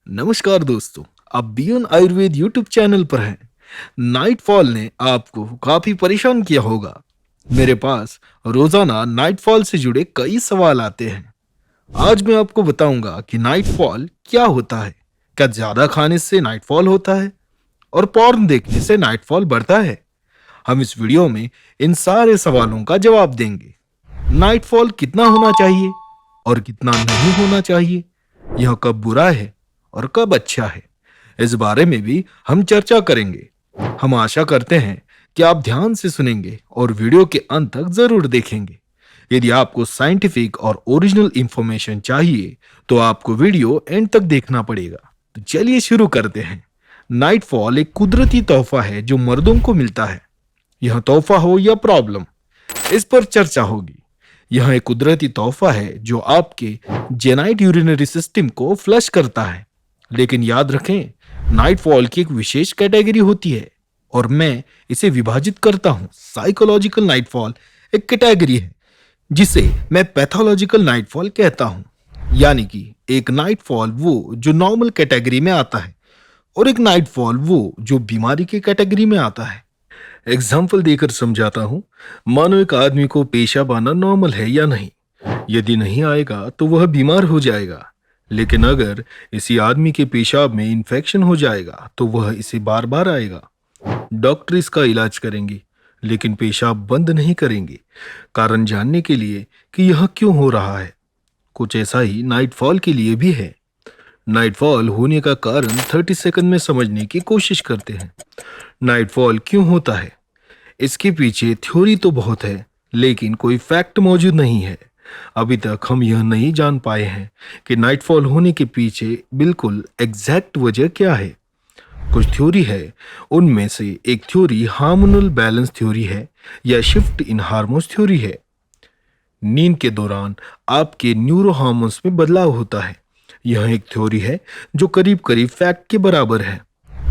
नमस्कार दोस्तों, आप बियॉन्ड आयुर्वेद यूट्यूब चैनल पर हैं। नाइटफॉल ने आपको काफी परेशान किया होगा। मेरे पास रोजाना नाइटफॉल से जुड़े कई सवाल आते हैं। आज मैं आपको बताऊंगा कि नाइटफॉल क्या होता है, क्या ज्यादा खाने से नाइटफॉल होता है और पॉर्न देखने से नाइटफॉल बढ़ता है। हम इस वीडियो में इन सारे सवालों का जवाब देंगे। नाइटफॉल कितना होना चाहिए और कितना नहीं होना चाहिए, यह कब बुरा है और कब अच्छा है, इस बारे में भी हम चर्चा करेंगे। हम आशा करते हैं कि आप ध्यान से सुनेंगे और वीडियो के अंत तक जरूर देखेंगे। यदि आपको साइंटिफिक और ओरिजिनल इंफॉर्मेशन चाहिए तो आपको वीडियो एंड तक देखना पड़ेगा। तो चलिए शुरू करते हैं। नाइटफॉल एक कुदरती तोहफा है जो मर्दों को मिलता है। यह तोहफा हो या प्रॉब्लम, इस पर चर्चा होगी। यह एक कुदरती तोहफा है जो आपके जेनाइट यूरिनरी सिस्टम को फ्लश करता है। लेकिन याद रखें, नाइटफॉल की एक विशेष कैटेगरी होती है और मैं इसे विभाजित करता हूं। साइकोलॉजिकल नाइटफॉल एक कैटेगरी है जिसे मैं पैथोलॉजिकल नाइटफॉल कहता हूं। यानी कि एक नाइटफॉल वो जो नॉर्मल कैटेगरी में आता है और एक नाइटफॉल वो जो बीमारी की कैटेगरी में आता है। एग्जाम्पल देकर समझाता हूं। मानो एक आदमी को पेशाब आना नॉर्मल है या नहीं। यदि नहीं आएगा तो वह बीमार हो जाएगा। लेकिन अगर इसी आदमी के पेशाब में इन्फेक्शन हो जाएगा तो वह इसे बार बार आएगा। डॉक्टर इसका इलाज करेंगे लेकिन पेशाब बंद नहीं करेंगे, कारण जानने के लिए कि यह क्यों हो रहा है। कुछ ऐसा ही नाइटफॉल के लिए भी है। नाइटफॉल होने का कारण 30 सेकंड में समझने की कोशिश करते हैं। नाइटफॉल क्यों होता है, इसके पीछे थ्योरी तो बहुत है लेकिन कोई फैक्ट मौजूद नहीं है। अभी तक हम यह नहीं जान पाए हैं कि नाइटफॉल होने के पीछे बिल्कुल एग्जैक्ट वजह क्या है। कुछ थ्योरी है, उनमें से एक थ्योरी हार्मोनल बैलेंस थ्योरी है या शिफ्ट इन हार्मोन्स थ्योरी है। नींद के दौरान आपके न्यूरो हार्मोन्स में बदलाव होता है। यह एक थ्योरी है जो करीब करीब फैक्ट के बराबर है।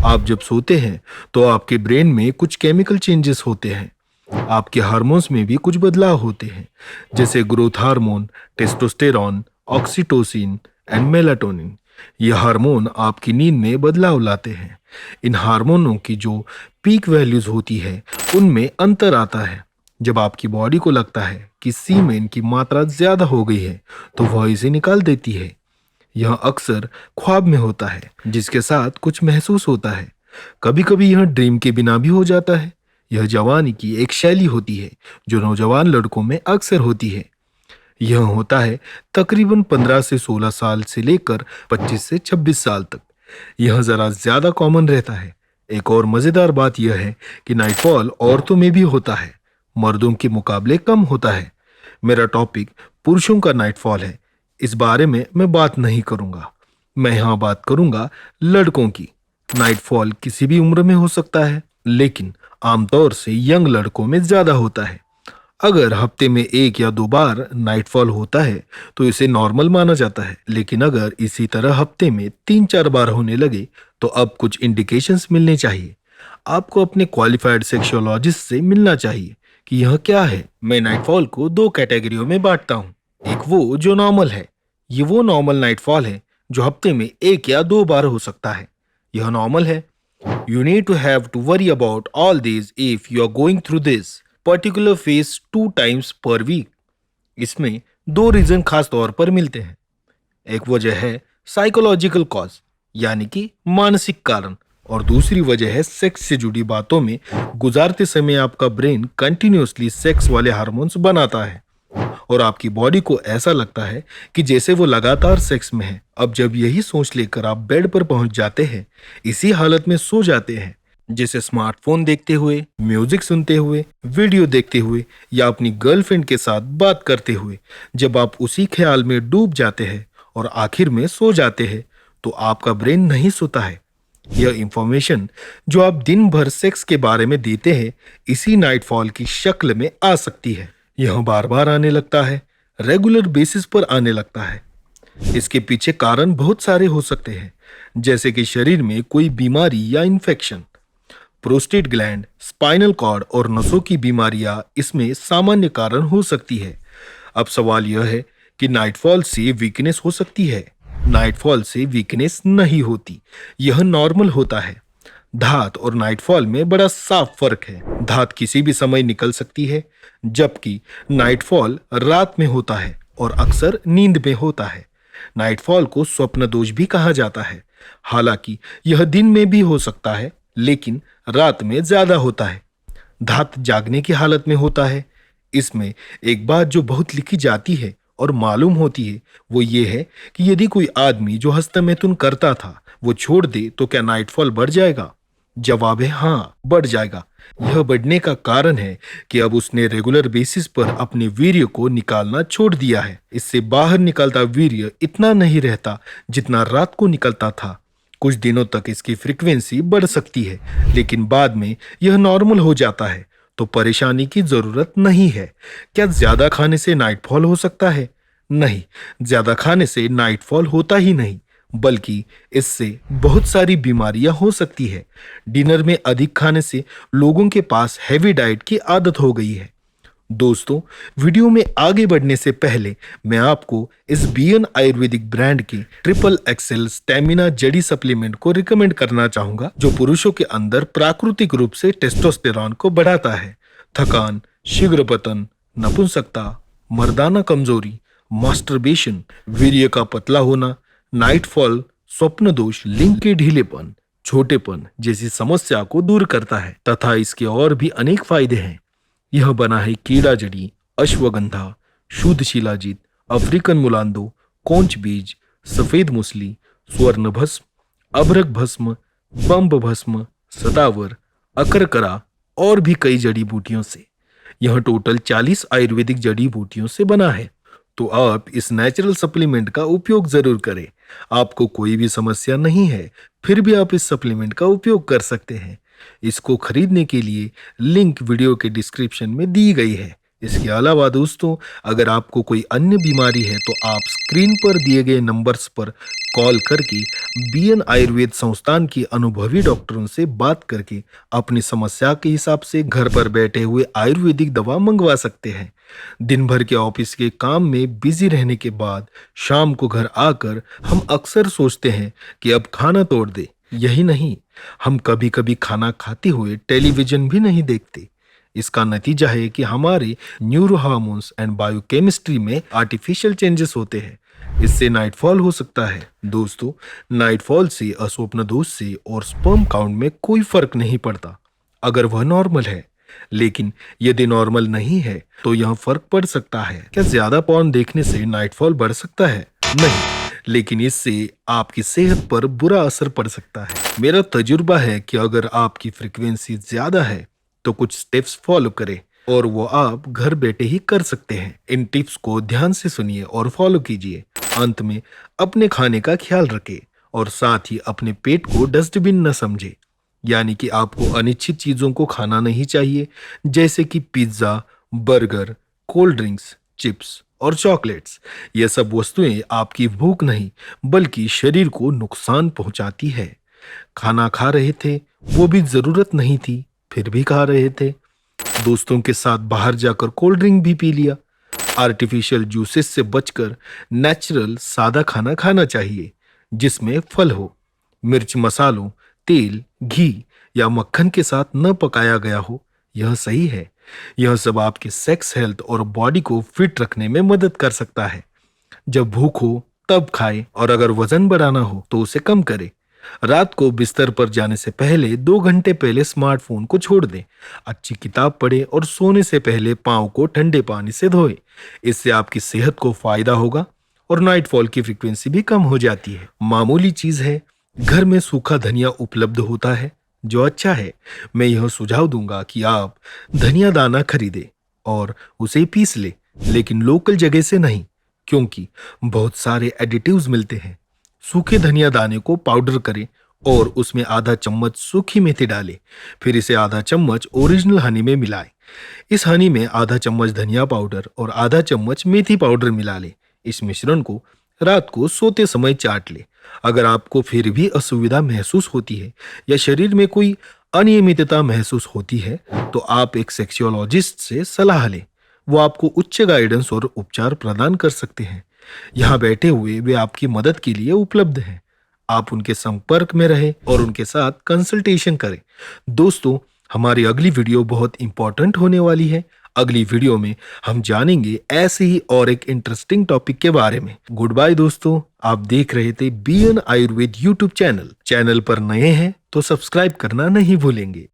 आप जब सोते हैं तो आपके ब्रेन में कुछ केमिकल चेंजेस होते हैं। आपके हार्मोन्स में भी कुछ बदलाव होते हैं, जैसे growth hormone, testosterone, oxytocin and melatonin. यह हार्मोन आपकी नींद में बदलाव लाते हैं। इन हार्मोनों की जो पीक वैल्यूज होती है उनमें अंतर आता है। जब आपकी बॉडी को लगता है कि सीमेन की मात्रा ज्यादा हो गई है तो वह इसे निकाल देती है। यह अक्सर ख्वाब में होता है जिसके साथ कुछ महसूस होता है। कभी कभी यह ड्रीम के बिना भी हो जाता है। यह जवानी की एक शैली होती है जो नौजवान लड़कों में अक्सर होती है। यह होता है तकरीबन 15 से 16 साल से लेकर 25 से 26 साल तक। यह जरा ज्यादा कॉमन रहता है। एक और मजेदार बात यह है कि नाइटफॉल औरतों में भी होता है, मर्दों के मुकाबले कम होता है। मेरा टॉपिक पुरुषों का नाइटफॉल है, इस बारे में मैं बात नहीं करूंगा। मैं यहाँ बात करूंगा लड़कों की। नाइटफॉल किसी भी उम्र में हो सकता है लेकिन आमतौर से यंग लड़कों में ज्यादा होता है। अगर हफ्ते में एक या दो बार नाइटफॉल होता है तो इसे नॉर्मल माना जाता है, लेकिन अगर इसी तरह हफ्ते में 3-4 बार होने लगे तो अब कुछ इंडिकेशंस मिलने चाहिए। आपको अपने क्वालिफाइड सेक्सोलॉजिस्ट से मिलना चाहिए कि यह क्या है। मैं नाइटफॉल को दो कैटेगरियों में बांटता हूँ। एक वो जो नॉर्मल है, ये वो नॉर्मल नाइटफॉल है जो हफ्ते में एक या दो बार हो सकता है। यह नॉर्मल है। You need to have to worry about all these if you are going through this particular phase 2 times per week. इसमें दो रीजन खास तौर पर मिलते हैं। एक वजह है साइकोलॉजिकल कॉज यानी कि मानसिक कारण, और दूसरी वजह है सेक्स से जुड़ी बातों में गुजारते समय आपका ब्रेन कंटिन्यूअसली सेक्स वाले हार्मोन्स बनाता है और आपकी बॉडी को ऐसा लगता है कि जैसे वो लगातार सेक्स में है। अब जब यही सोच लेकर आप बेड पर पहुंच जाते हैं, इसी हालत में सो जाते हैं, जैसे स्मार्टफोन देखते हुए, म्यूजिक सुनते हुए, वीडियो देखते हुए या अपनी गर्लफ्रेंड के साथ बात करते हुए, जब आप उसी ख्याल में डूब जाते हैं और आखिर में सो जाते हैं तो आपका ब्रेन नहीं सोता है। यह इंफॉर्मेशन जो आप दिन भर सेक्स के बारे में देते हैं इसी नाइटफॉल की शक्ल में आ सकती है। यह बार बार आने लगता है, रेगुलर बेसिस पर आने लगता है। इसके पीछे कारण बहुत सारे हो सकते हैं, जैसे कि शरीर में कोई बीमारी या infection, prostate gland, spinal cord और नसों की बीमारियां इसमें सामान्य कारण हो सकती है। अब सवाल यह है कि नाइटफॉल से वीकनेस हो सकती है। नाइटफॉल से वीकनेस नहीं होती, यह नॉर्मल होता है। धात और नाइटफॉल में बड़ा साफ फर्क है। धात किसी भी समय निकल सकती है, जबकि नाइटफॉल रात में होता है और अक्सर नींद में होता है। नाइटफॉल को स्वप्न दोष भी कहा जाता है। हालांकि यह दिन में भी हो सकता है, लेकिन रात में ज्यादा होता है। धात जागने की हालत में होता है। इसमें एक बात जो बहुत लिखी जाती है और मालूम होती है, वो ये है कि यदि कोई आदमी जो हस्तमैथुन करता था वो छोड़ दे तो क्या नाइटफॉल बढ़ जाएगा? जवाब है हाँ, बढ़ जाएगा। यह बढ़ने का कारण है कि अब उसने रेगुलर बेसिस पर अपने वीर्य को निकालना छोड़ दिया है। इससे बाहर निकलता वीर्य इतना नहीं रहता जितना रात को निकलता था। कुछ दिनों तक इसकी फ्रीक्वेंसी बढ़ सकती है, लेकिन बाद में यह नॉर्मल हो जाता है, तो परेशानी की जरूरत नहीं है। क्या ज्यादा खाने से नाइटफॉल हो सकता है? नहीं, ज्यादा खाने से नाइटफॉल होता ही नहीं, बल्कि इससे बहुत सारी बीमारियां हो सकती है। डिनर में अधिक खाने से लोगों के पास हैवी डाइट की आदत हो गई है। दोस्तों, वीडियो में आगे बढ़ने से पहले मैं आपको इस बीएन आयुर्वेदिक ब्रांड के ट्रिपल एक्सेल स्टेमिना जड़ी सप्लीमेंट को रिकमेंड करना चाहूंगा, जो पुरुषों के अंदर प्राकृतिक रूप से टेस्टोस्टेरॉन को बढ़ाता है। थकान, शीघ्र पतन, नपुंसकता, मर्दाना कमजोरी, मास्टरबेशन, वीर्य का पतला होना, नाइटफॉल, स्वप्न दोष, लिंग के ढीलेपन, छोटेपन जैसी समस्या को दूर करता है तथा इसके और भी अनेक फायदे हैं। यह बना है कीड़ा जड़ी, अश्वगंधा, शुद्ध शिलाजीत, अफ्रीकन मुलांदो, कोंच बीज, सफेद मूसली, स्वर्ण भस्म, अभ्रक भस्म, बम्ब भस्म, सदावर, अकरकरा और भी कई जड़ी बूटियों से। यह टोटल 40 आयुर्वेदिक जड़ी बूटियों से बना है। तो आप इस नेचुरल सप्लीमेंट का उपयोग जरूर करें। आपको कोई भी समस्या नहीं है, फिर भी आप इस सप्लीमेंट का उपयोग कर सकते हैं। इसको खरीदने के लिए लिंक वीडियो के डिस्क्रिप्शन में दी गई है। इसके अलावा दोस्तों, अगर आपको कोई अन्य बीमारी है तो आप स्क्रीन पर दिए गए नंबर्स पर कॉल करके बीएन आयुर्वेद संस्थान के अनुभवी डॉक्टरों से बात करके अपनी समस्या के हिसाब से घर पर बैठे हुए आयुर्वेदिक दवा मंगवा सकते हैं। दिन भर के ऑफिस के काम में बिजी रहने के बाद शाम को घर आकर हम अक्सर सोचते हैं कि अब खाना तोड़ दे। यही नहीं, हम कभी कभी खाना खाते हुए टेलीविजन भी नहीं देखते। इसका नतीजा है कि हमारे न्यूरो हार्मोन्स एंड बायोकेमिस्ट्री में आर्टिफिशियल चेंजेस होते हैं। इससे नाइटफॉल हो सकता है। दोस्तों, नाइटफॉल से, अस्वप्न दोष से और स्पर्म काउंट में कोई फर्क नहीं पड़ता अगर वह नॉर्मल है। लेकिन यदि नॉर्मल नहीं है तो यह फर्क पड़ सकता है। क्या ज्यादा पॉर्न देखने से नाइटफॉल बढ़ सकता है? नहीं, लेकिन इससे आपकी सेहत पर बुरा असर पड़ सकता है। मेरा तजुर्बा है कि अगर आपकी फ्रीक्वेंसी ज्यादा है तो कुछ स्टेप्स फॉलो करें, और वो आप घर बैठे ही कर सकते हैं। इन टिप्स को ध्यान से सुनिए और फॉलो कीजिए। अंत में अपने खाने का ख्याल रखें और साथ ही अपने पेट को डस्टबिन न समझे। यानी कि आपको अनिश्चित चीजों को खाना नहीं चाहिए, जैसे कि pizza, burger, cold drinks, chips और चॉकलेट्स। ये सब वस्तुएं आपकी भूख नहीं बल्कि शरीर को नुकसान पहुंचाती है। खाना खा रहे थे, वो भी जरूरत नहीं थी, फिर भी खा रहे थे। दोस्तों के साथ बाहर जाकर कोल्ड ड्रिंक भी पी लिया। आर्टिफिशियल जूसेस से बचकर नेचुरल सादा खाना खाना चाहिए, जिसमें फल हो, मिर्च मसालों, तेल, घी या मक्खन के साथ न पकाया गया हो। यह सही है। यह सब आपके सेक्स हेल्थ और बॉडी को फिट रखने में मदद कर सकता है। जब भूख हो तब खाएं, और अगर वजन बढ़ाना हो तो उसे कम करें। रात को बिस्तर पर जाने से पहले 2 घंटे पहले स्मार्टफोन को छोड़ दें। अच्छी किताब पढ़ें और सोने से पहले पाँव को ठंडे पानी से धोएं। इससे आपकी सेहत को फायदा होगा और नाइटफॉल की फ्रीक्वेंसी भी कम हो जाती है। मामूली चीज है, घर में सूखा धनिया उपलब्ध होता है, जो अच्छा है। मैं यह सुझाव दूंगा कि आप धनिया दाना खरीदें और उसे पीस ले, लेकिन लोकल जगह से नहीं, क्योंकि बहुत सारे एडिटिव्स मिलते हैं। सूखे धनिया दाने को पाउडर करें और उसमें आधा चम्मच सूखी मेथी डालें। फिर इसे आधा चम्मच ओरिजिनल हनी में मिलाएं। इस हनी में आधा चम्मच धनिया पाउडर और आधा चम्मच मेथी पाउडर मिला लें। इस मिश्रण को रात को सोते समय चाट लें। अगर आपको फिर भी असुविधा महसूस होती है या शरीर में कोई अनियमितता महसूस होती है तो आप एक सेक्सोलॉजिस्ट से सलाह लें। वो आपको उच्च गाइडेंस और उपचार प्रदान कर सकते हैं। यहाँ बैठे हुए वे आपकी मदद के लिए उपलब्ध हैं। आप उनके संपर्क में रहें और उनके साथ कंसल्टेशन करें। दोस्तों, हमारी अगली वीडियो बहुत इंपॉर्टेंट होने वाली है। अगली वीडियो में हम जानेंगे ऐसे ही और एक इंटरेस्टिंग टॉपिक के बारे में। गुड बाय दोस्तों, आप देख रहे थे BN Ayurved YouTube channel. Channel पर नए हैं तो सब्सक्राइब करना नहीं भूलेंगे।